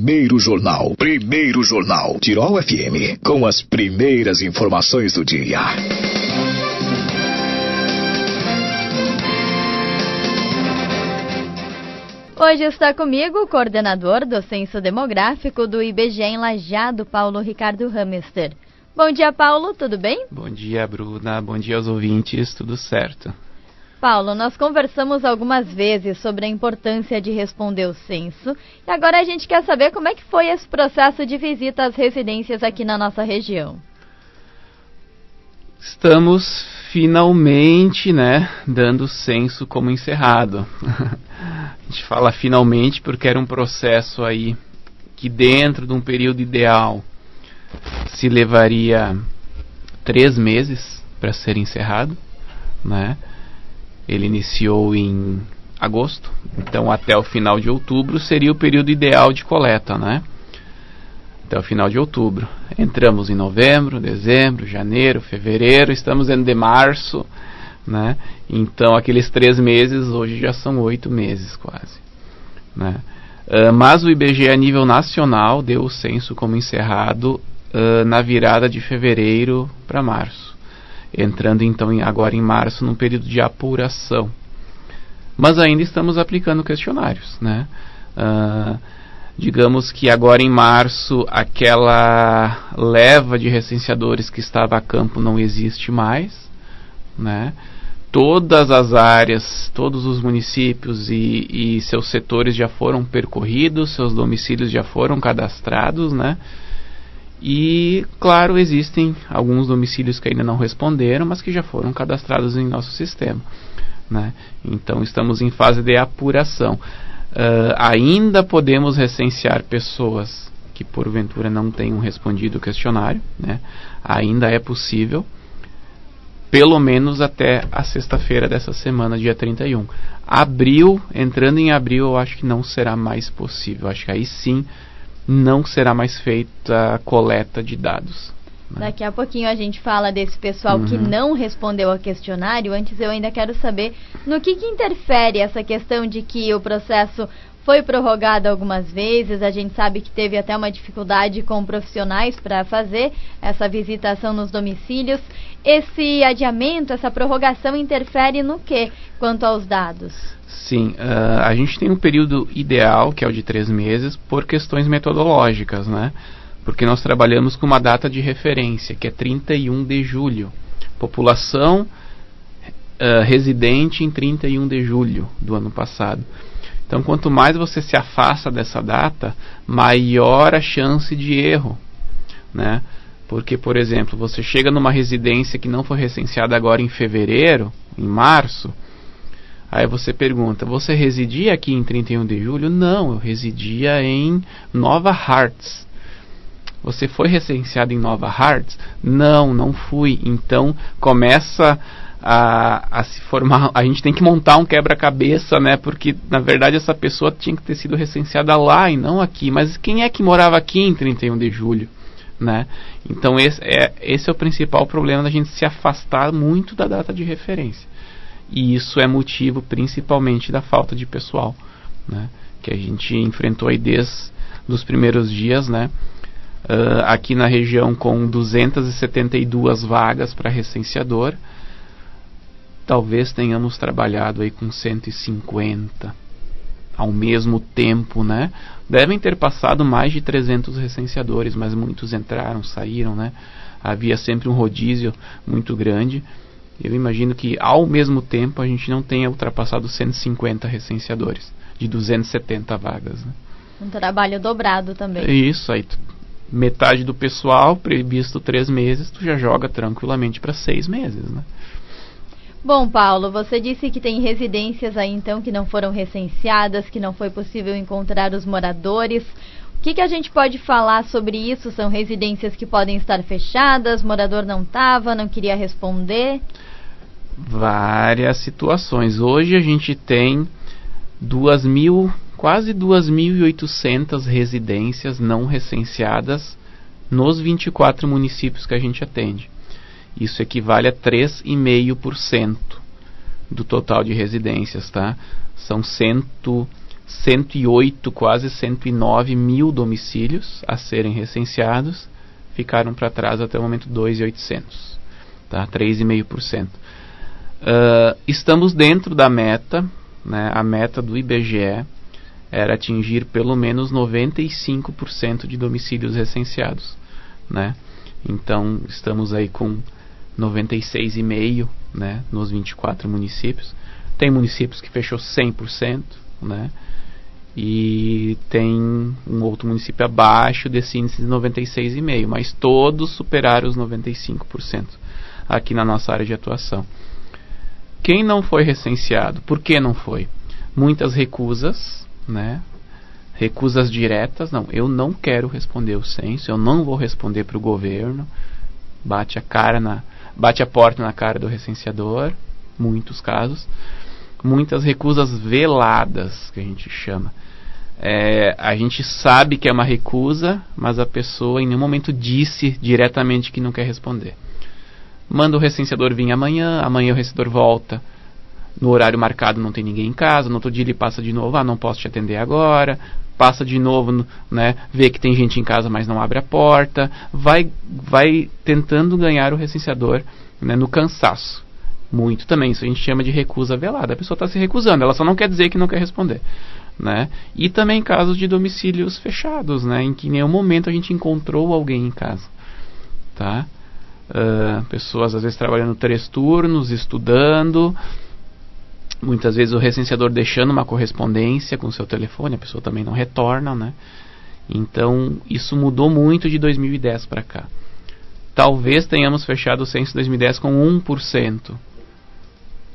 Primeiro Jornal. Primeiro Jornal. Tirol FM. Com as primeiras informações do dia. Hoje está comigo o coordenador do Censo Demográfico do IBGE em Lajeado, Paulo Ricardo Hamester. Bom dia, Paulo, tudo bem? Bom dia, Bruna. Bom dia aos ouvintes, tudo certo. Paulo, nós conversamos algumas vezes sobre a importância de responder o censo e agora a gente quer saber como é que foi esse processo de visita às residências aqui na nossa região. Estamos finalmente, dando o censo como encerrado. A gente fala finalmente porque era um processo aí que dentro de um período ideal se levaria 3 meses para ser encerrado, Ele iniciou em agosto, então até o final de outubro seria o período ideal de coleta, Até o final de outubro. Entramos em novembro, dezembro, janeiro, fevereiro, estamos dentro de março, Então aqueles 3 meses hoje já são 8 meses quase, Mas o IBGE a nível nacional deu o censo como encerrado na virada de fevereiro para março. Entrando então agora em março num período de apuração. Mas ainda estamos aplicando questionários, digamos que agora em março aquela leva de recenseadores que estava a campo não existe mais, Todas as áreas, todos os municípios e seus setores já foram percorridos, seus domicílios já foram cadastrados, E, claro, existem alguns domicílios que ainda não responderam, mas que já foram cadastrados em nosso sistema, Então, estamos em fase de apuração. Ainda podemos recensear pessoas que, porventura, não tenham respondido o questionário, Ainda é possível, pelo menos até a sexta-feira dessa semana, dia 31. Entrando em abril, eu acho que não será mais possível. Acho que aí sim não será mais feita a coleta de dados. Daqui a pouquinho a gente fala desse pessoal que não respondeu ao questionário. Antes eu ainda quero saber no que interfere essa questão de que o processo foi prorrogado algumas vezes. A gente sabe que teve até uma dificuldade com profissionais para fazer essa visitação nos domicílios. Esse adiamento, essa prorrogação interfere no que quanto aos dados? Sim, a gente tem um período ideal, que é o de 3 meses, por questões metodológicas, Porque nós trabalhamos com uma data de referência, que é 31 de julho. População residente em 31 de julho do ano passado. Então, quanto mais você se afasta dessa data, maior a chance de erro, Porque, por exemplo, você chega numa residência que não foi recenseada agora em fevereiro, em março, aí você pergunta, você residia aqui em 31 de julho? Não, eu residia em Nova Hartz. Você foi recenseado em Nova Hartz? Não, não fui. Então começa a se formar, a gente tem que montar um quebra-cabeça, porque na verdade essa pessoa tinha que ter sido recenseada lá e não aqui. Mas quem é que morava aqui em 31 de julho? Então esse é o principal problema da gente se afastar muito da data de referência. E isso é motivo principalmente da falta de pessoal, que a gente enfrentou aí desde os primeiros dias, aqui na região com 272 vagas para recenseador. Talvez tenhamos trabalhado aí com 150 ao mesmo tempo, Devem ter passado mais de 300 recenseadores, mas muitos entraram, saíram, Havia sempre um rodízio muito grande. Eu imagino que ao mesmo tempo a gente não tenha ultrapassado 150 recenseadores, de 270 vagas. Um trabalho dobrado também. Isso, aí metade do pessoal, previsto 3 meses, tu já joga tranquilamente para 6 meses, Bom, Paulo, você disse que tem residências aí então que não foram recenseadas, que não foi possível encontrar os moradores. O que a gente pode falar sobre isso? São residências que podem estar fechadas, morador não estava, não queria responder? Várias situações. Hoje a gente tem quase 2.800 residências não recenseadas nos 24 municípios que a gente atende. Isso equivale a 3,5% do total de residências, tá? São 108, quase 109 mil domicílios a serem recenseados, ficaram para trás até o momento 2.800, tá? 3,5%. Estamos dentro da meta, né? A meta do IBGE era atingir pelo menos 95% de domicílios recenseados, né? Então estamos aí com 96,5%, né, nos 24 municípios. Tem municípios que fechou 100%, né? E tem um outro município abaixo desse índice de 96,5%, mas todos superaram os 95% aqui na nossa área de atuação. Quem não foi recenseado? Por que não foi? Muitas recusas, né? Recusas diretas. Não, eu não quero responder o censo, eu não vou responder para o governo. Bate a porta na cara do recenseador, muitos casos. Muitas recusas veladas, que a gente chama. A gente sabe que é uma recusa, mas a pessoa em nenhum momento disse diretamente que não quer responder. Manda o recenseador vir amanhã o recenseador volta. No horário marcado não tem ninguém em casa, no outro dia ele passa de novo, não posso te atender agora. Passa de novo, né, vê que tem gente em casa, mas não abre a porta. Vai tentando ganhar o recenseador, né, no cansaço. Muito também, isso a gente chama de recusa velada. A pessoa está se recusando, ela só não quer dizer que não quer responder, né? E também casos de domicílios fechados, né, em que em nenhum momento a gente encontrou alguém em casa, tá? Pessoas às vezes trabalhando 3 turnos, estudando, muitas vezes o recenseador deixando uma correspondência com o seu telefone, a pessoa também não retorna, né? Então isso mudou muito de 2010 para cá. Talvez tenhamos fechado o censo de 2010 com 1%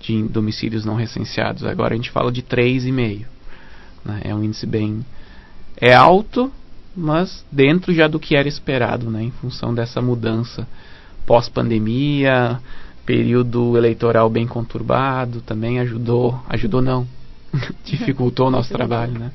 de domicílios não recenseados. Agora a gente fala de 3,5%, né? É um índice bem... É alto, mas dentro já do que era esperado, né? Em função dessa mudança pós-pandemia, período eleitoral bem conturbado, também ajudou não, dificultou o nosso trabalho, né?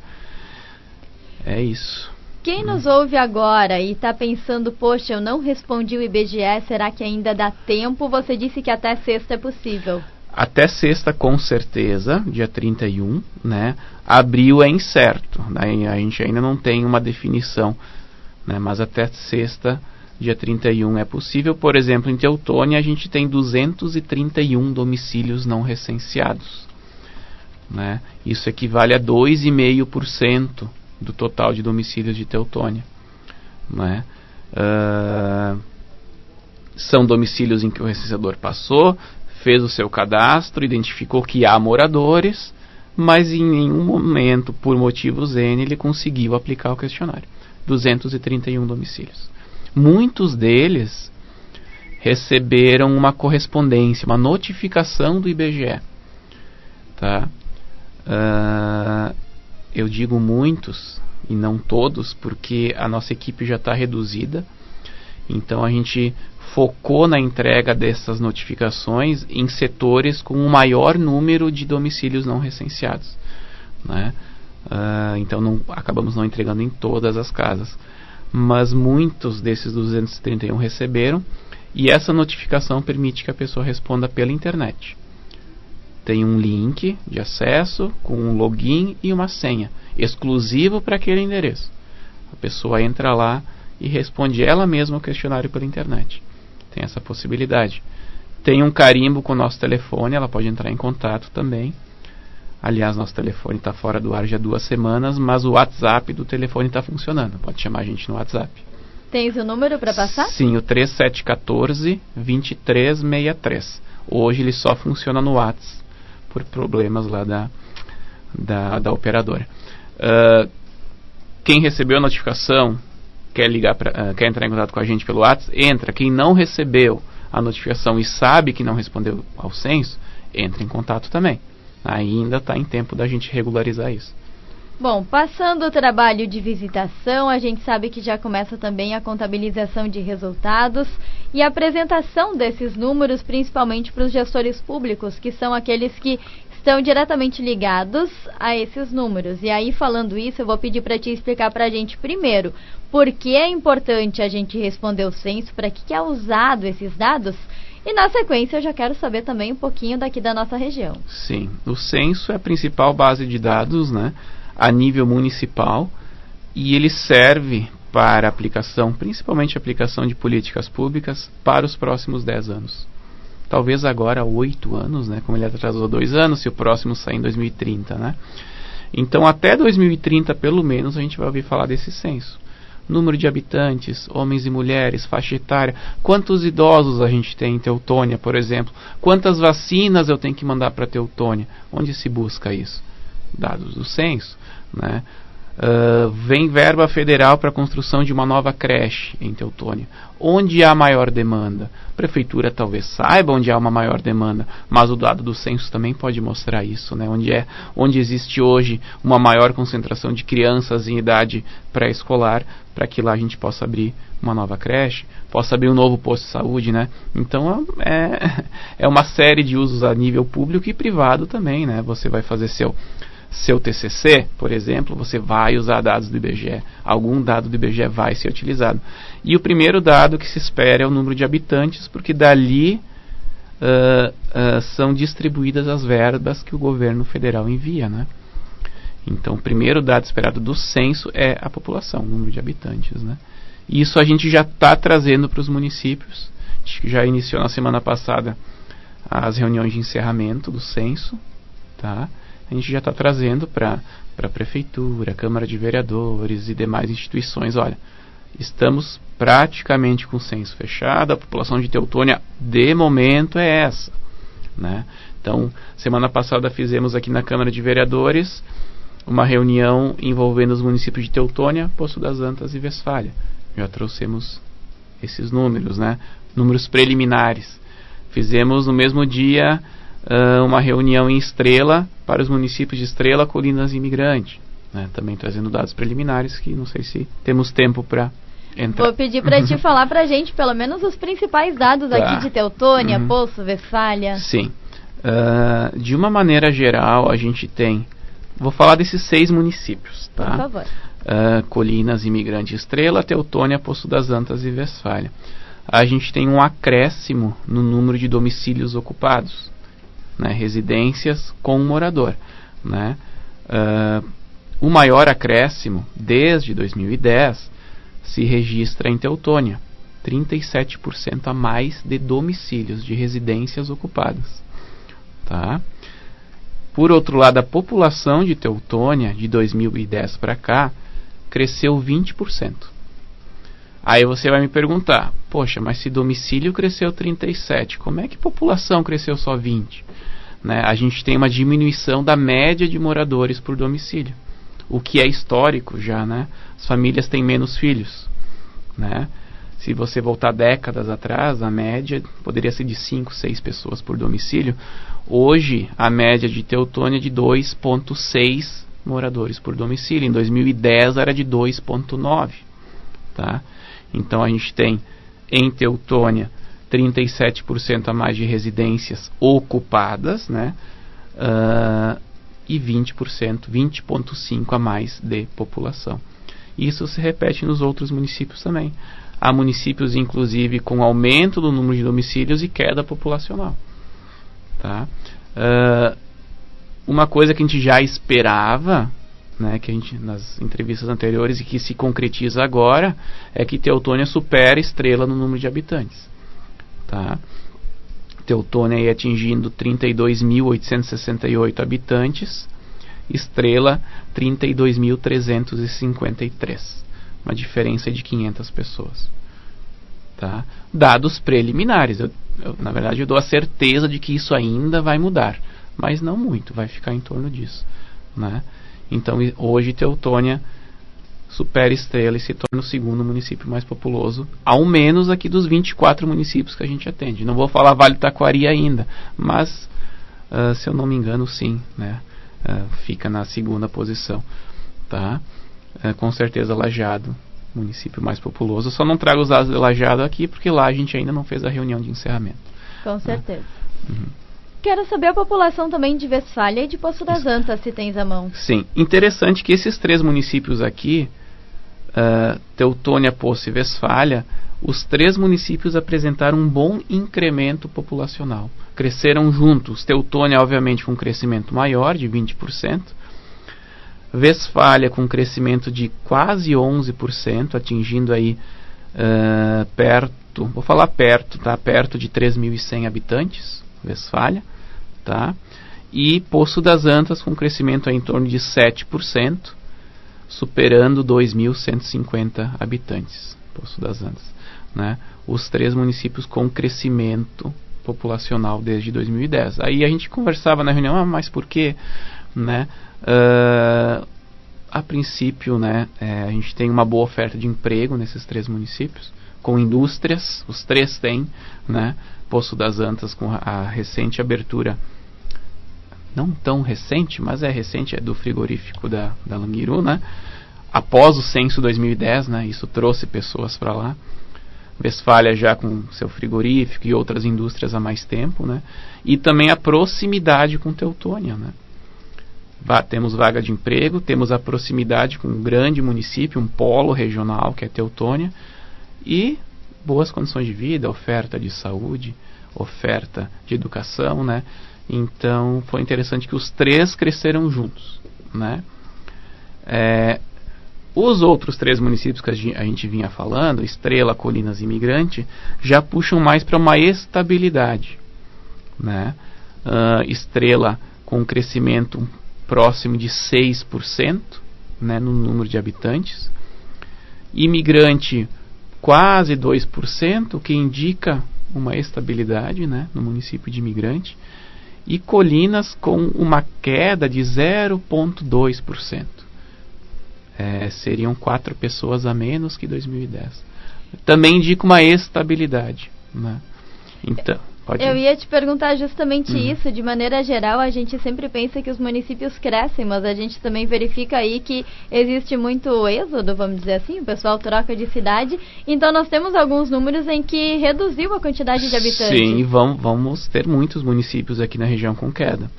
É isso. Quem nos ouve agora e está pensando, poxa, eu não respondi o IBGE, será que ainda dá tempo? Você disse que até sexta é possível. Até sexta, com certeza, dia 31, né? Abril é incerto, né? A gente ainda não tem uma definição, né? Mas até sexta, dia 31 é possível. Por exemplo, em Teutônia a gente tem 231 domicílios não recenseados, né? Isso equivale a 2,5% do total de domicílios de Teutônia, né? São domicílios em que o recenseador passou, fez o seu cadastro, identificou que há moradores, mas em nenhum momento, por motivos N, ele conseguiu aplicar o questionário. 231 domicílios. Muitos deles receberam uma correspondência, uma notificação do IBGE, tá? Eu digo muitos e não todos, porque a nossa equipe já está reduzida. Então a gente focou na entrega dessas notificações em setores com um maior número de domicílios não recenseados, né? Então acabamos não entregando em todas as casas, mas muitos desses 231 receberam, e essa notificação permite que a pessoa responda pela internet. Tem um link de acesso com um login e uma senha exclusivo para aquele endereço. A pessoa entra lá e responde ela mesma o questionário pela internet. Tem essa possibilidade. Tem um carimbo com o nosso telefone, ela pode entrar em contato também. Aliás, nosso telefone está fora do ar já há 2 semanas, mas o WhatsApp do telefone está funcionando. Pode chamar a gente no WhatsApp. Tem o número para passar? Sim, o 3714-2363. Hoje ele só funciona no WhatsApp, por problemas lá da operadora. Quem recebeu a notificação, quer entrar em contato com a gente pelo WhatsApp, entra. Quem não recebeu a notificação e sabe que não respondeu ao censo, entra em contato também. Ainda está em tempo da gente regularizar isso. Bom, passando o trabalho de visitação, a gente sabe que já começa também a contabilização de resultados e a apresentação desses números, principalmente para os gestores públicos, que são aqueles que estão diretamente ligados a esses números. E aí, falando isso, eu vou pedir para ti explicar para a gente primeiro por que é importante a gente responder o censo, para que é usado esses dados. E na sequência eu já quero saber também um pouquinho daqui da nossa região. Sim, o censo é a principal base de dados, né? a nível municipal, e ele serve para aplicação, principalmente aplicação de políticas públicas, para os próximos 10 anos. Talvez agora 8 anos, né? Como ele atrasou 2 anos, se o próximo sair em 2030, né? Então, até 2030, pelo menos, a gente vai ouvir falar desse censo. Número de habitantes, homens e mulheres, faixa etária, quantos idosos a gente tem em Teutônia, por exemplo, quantas vacinas eu tenho que mandar para Teutônia, onde se busca isso? Dados do censo, né? Vem verba federal para a construção de uma nova creche em Teutônia. Onde há maior demanda? A prefeitura talvez saiba onde há uma maior demanda, mas o dado do censo também pode mostrar isso, né? Onde existe hoje uma maior concentração de crianças em idade pré-escolar, para que lá a gente possa abrir uma nova creche, possa abrir um novo posto de saúde, né? Então é uma série de usos a nível público e privado também, né? Você vai fazer seu TCC, por exemplo, você vai usar dados do IBGE. Algum dado do IBGE vai ser utilizado. E o primeiro dado que se espera é o número de habitantes, porque dali são distribuídas as verbas que o governo federal envia, né? Então, o primeiro dado esperado do censo é a população, o número de habitantes, né? E isso a gente já está trazendo para os municípios. A gente já iniciou na semana passada as reuniões de encerramento do censo, tá? A gente já está trazendo para a Prefeitura, Câmara de Vereadores e demais instituições. Olha, estamos praticamente com o censo fechado, a população de Teutônia, de momento, é essa, né? Então, semana passada fizemos aqui na Câmara de Vereadores uma reunião envolvendo os municípios de Teutônia, Poço das Antas e Westfália. Já trouxemos esses números, né? Números preliminares. Fizemos no mesmo dia uma reunião em Estrela para os municípios de Estrela, Colinas e Imigrante, né? Também trazendo dados preliminares que não sei se temos tempo para entrar. Vou pedir para te falar para a gente pelo menos os principais dados aqui de Teutônia, Poço, Westfália. Sim. De uma maneira geral, a gente tem... Vou falar desses 6 municípios, tá? Por favor. Colinas, Imigrante, Estrela, Teutônia, Poço das Antas e Westfália. A gente tem um acréscimo no número de domicílios ocupados, né? Residências com morador, né? O maior acréscimo, desde 2010, se registra em Teutônia. 37% a mais de domicílios, de residências ocupadas, tá? Por outro lado, a população de Teutônia, de 2010 para cá, cresceu 20%. Aí você vai me perguntar, poxa, mas se domicílio cresceu 37%, como é que população cresceu só 20%? Né? A gente tem uma diminuição da média de moradores por domicílio, o que é histórico já, né? As famílias têm menos filhos, né? Se você voltar décadas atrás, a média poderia ser de 5, 6 pessoas por domicílio. Hoje, a média de Teutônia é de 2,6 moradores por domicílio. Em 2010 era de 2,9. Tá? Então, a gente tem em Teutônia 37% a mais de residências ocupadas, né? E 20,5% a mais de população. Isso se repete nos outros municípios também. Há municípios, inclusive, com aumento do número de domicílios e queda populacional. Tá? Uma coisa que a gente já esperava, né, que a gente, nas entrevistas anteriores, e que se concretiza agora, é que Teutônia supera Estrela no número de habitantes. Tá? Teutônia aí atingindo 32.868 habitantes, Estrela 32.353. Uma diferença de 500 pessoas. Tá? Dados preliminares. Na verdade, eu dou a certeza de que isso ainda vai mudar. Mas não muito, vai ficar em torno disso. Né? Então, hoje, Teutônia supera Estrela e se torna o segundo município mais populoso, ao menos aqui dos 24 municípios que a gente atende. Não vou falar Vale do Taquari ainda, mas, se eu não me engano, sim, né? Fica na segunda posição. Tá? Com certeza Lajeado, município mais populoso. Eu só não trago os dados de Lajeado aqui porque lá a gente ainda não fez a reunião de encerramento. Com certeza. Quero saber a população também de Westfália e de Poço das Antas, se tens a mão. Sim, interessante que esses 3 municípios aqui, Teutônia, Poço e Westfália, os 3 municípios apresentaram um bom incremento populacional. Cresceram juntos. Teutônia, obviamente, com um crescimento maior, de 20%. Westfália com crescimento de quase 11%, atingindo aí vou falar perto, tá? Perto de 3.100 habitantes, Westfália, tá? E Poço das Antas com crescimento aí em torno de 7%, superando 2.150 habitantes, Poço das Antas, né? Os 3 municípios com crescimento populacional desde 2010. Aí a gente conversava na reunião, mas por quê? Né? A princípio, né, a gente tem uma boa oferta de emprego nesses 3 municípios, com indústrias, os 3 têm, né? Poço das Antas com a recente abertura, não tão recente, mas é recente, é do frigorífico da Languiru, né? Após o censo 2010, né? Isso trouxe pessoas para lá. Westfália já com seu frigorífico e outras indústrias há mais tempo, né? E também a proximidade com Teutônia, né? Temos vaga de emprego, temos a proximidade com um grande município, um polo regional que é Teutônia, e boas condições de vida, oferta de saúde, oferta de educação, né? Então foi interessante que os 3 cresceram juntos, né? Os outros 3 municípios que a gente vinha falando, Estrela, Colinas e Imigrante, já puxam mais para uma estabilidade, né? Estrela com um crescimento próximo de 6%, né, no número de habitantes. Imigrante quase 2%, o que indica uma estabilidade, né, no município de Imigrante. E Colinas com uma queda de 0,2%. Seriam 4 pessoas a menos que 2010. Também indica uma estabilidade, né? Então, eu ia te perguntar justamente isso. De maneira geral, a gente sempre pensa que os municípios crescem, mas a gente também verifica aí que existe muito êxodo, vamos dizer assim, o pessoal troca de cidade. Então nós temos alguns números em que reduziu a quantidade de habitantes. Sim, vamos ter muitos municípios aqui na região com queda.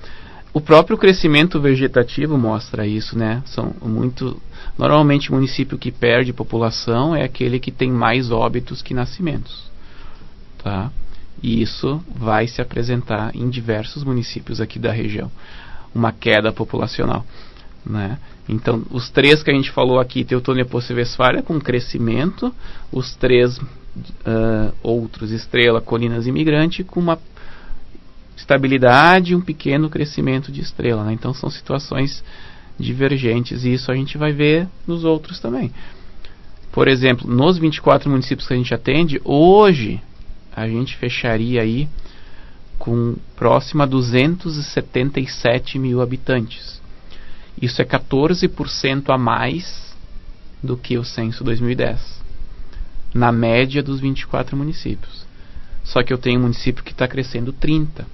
O próprio crescimento vegetativo mostra isso, né? Normalmente o município que perde população é aquele que tem mais óbitos que nascimentos, tá? E isso vai se apresentar em diversos municípios aqui da região, uma queda populacional, né? Então, os 3 que a gente falou aqui, Teutônia, Poço e Westfália, com crescimento, os 3 outros, Estrela, Colinas e Imigrante, com uma estabilidade e um pequeno crescimento de Estrela, né? Então, são situações divergentes, e isso a gente vai ver nos outros também. Por exemplo, nos 24 municípios que a gente atende, hoje a gente fecharia aí com próximo a 277 mil habitantes. Isso é 14% a mais do que o censo 2010, na média dos 24 municípios. Só que eu tenho um município que está crescendo 30,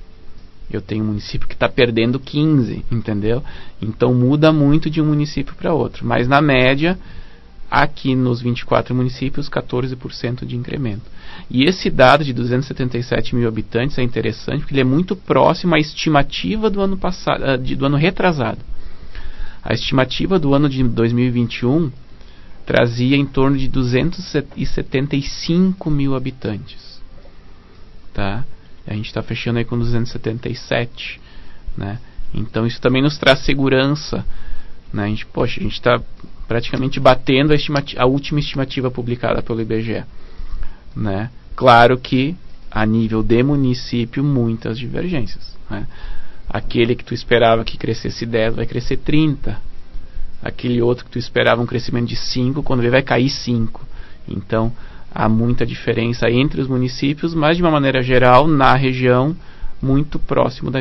eu tenho um município que está perdendo 15, entendeu? Então muda muito de um município para outro, mas na média, aqui nos 24 municípios, 14% de incremento. E esse dado de 277 mil habitantes é interessante porque ele é muito próximo à estimativa do ano passado, do ano retrasado. A estimativa do ano de 2021 trazia em torno de 275 mil habitantes, tá? A gente está fechando aí com 277, né? Então isso também nos traz segurança, né? A gente está praticamente batendo a última estimativa publicada pelo IBGE, né? Claro que a nível de município muitas divergências, né? Aquele que tu esperava que crescesse 10 vai crescer 30, aquele outro que tu esperava um crescimento de 5, quando vê vai cair 5. Então há muita diferença entre os municípios, mas de uma maneira geral na região muito próximo da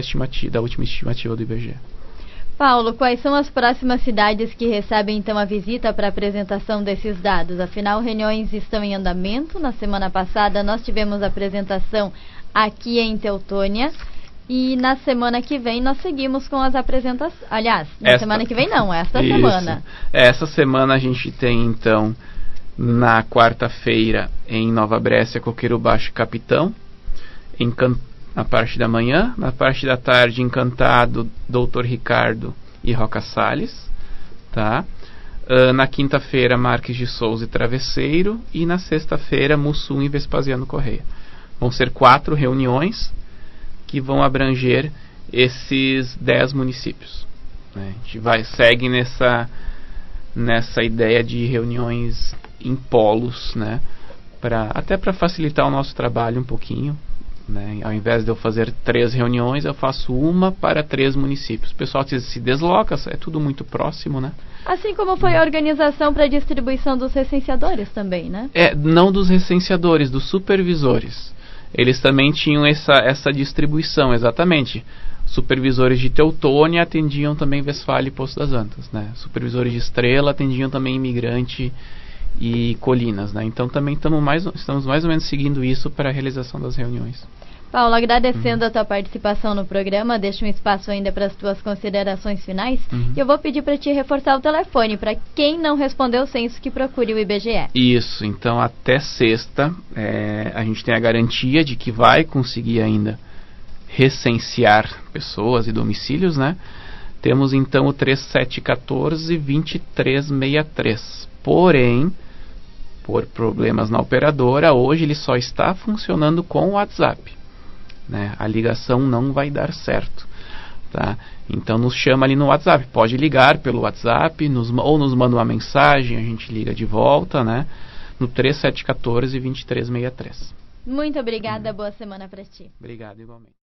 última estimativa do IBGE. Paulo, quais são as próximas cidades que recebem então a visita para a apresentação desses dados? Afinal, reuniões estão em andamento. Na semana passada nós tivemos a apresentação aqui em Teutônia e na semana que vem nós seguimos com as apresentações. Aliás, semana que vem não, esta semana. Essa semana a gente tem então na quarta-feira em Nova Brécia, Coqueiro Baixo e Capitão, na parte da manhã, na parte da tarde, Encantado, Doutor Ricardo e Roca Salles, tá? Na quinta-feira, Marques de Souza e Travesseiro, e na sexta-feira, Mussum e Vespasiano Correia. Vão ser 4 reuniões que vão abranger esses 10 municípios, né? A gente segue nessa ideia de reuniões em polos, né? Até para facilitar o nosso trabalho um pouquinho, né? Ao invés de eu fazer 3 reuniões, eu faço uma para 3 municípios. O pessoal se desloca, é tudo muito próximo, né? Assim como foi a organização para a distribuição dos recenseadores também, né? Não dos recenseadores, dos supervisores. Eles também tinham essa distribuição, exatamente. Supervisores de Teutônia atendiam também Westfália e Poço das Antas, né? Supervisores de Estrela atendiam também Imigrante e Colinas, né? Então também estamos mais ou menos seguindo isso para a realização das reuniões. Paulo, agradecendo a tua participação no programa, deixo um espaço ainda para as tuas considerações finais. E eu vou pedir para te reforçar o telefone, para quem não respondeu o censo que procure o IBGE. Isso, então até sexta a gente tem a garantia de que vai conseguir ainda recensear pessoas e domicílios, né? Temos então o 3714-2363. Porém, por problemas na operadora, hoje ele só está funcionando com o WhatsApp, né? A ligação não vai dar certo, tá? Então nos chama ali no WhatsApp, pode ligar pelo WhatsApp ou nos manda uma mensagem, a gente liga de volta, né? No 3714-2363. Muito obrigada, boa semana para ti. Obrigado, igualmente.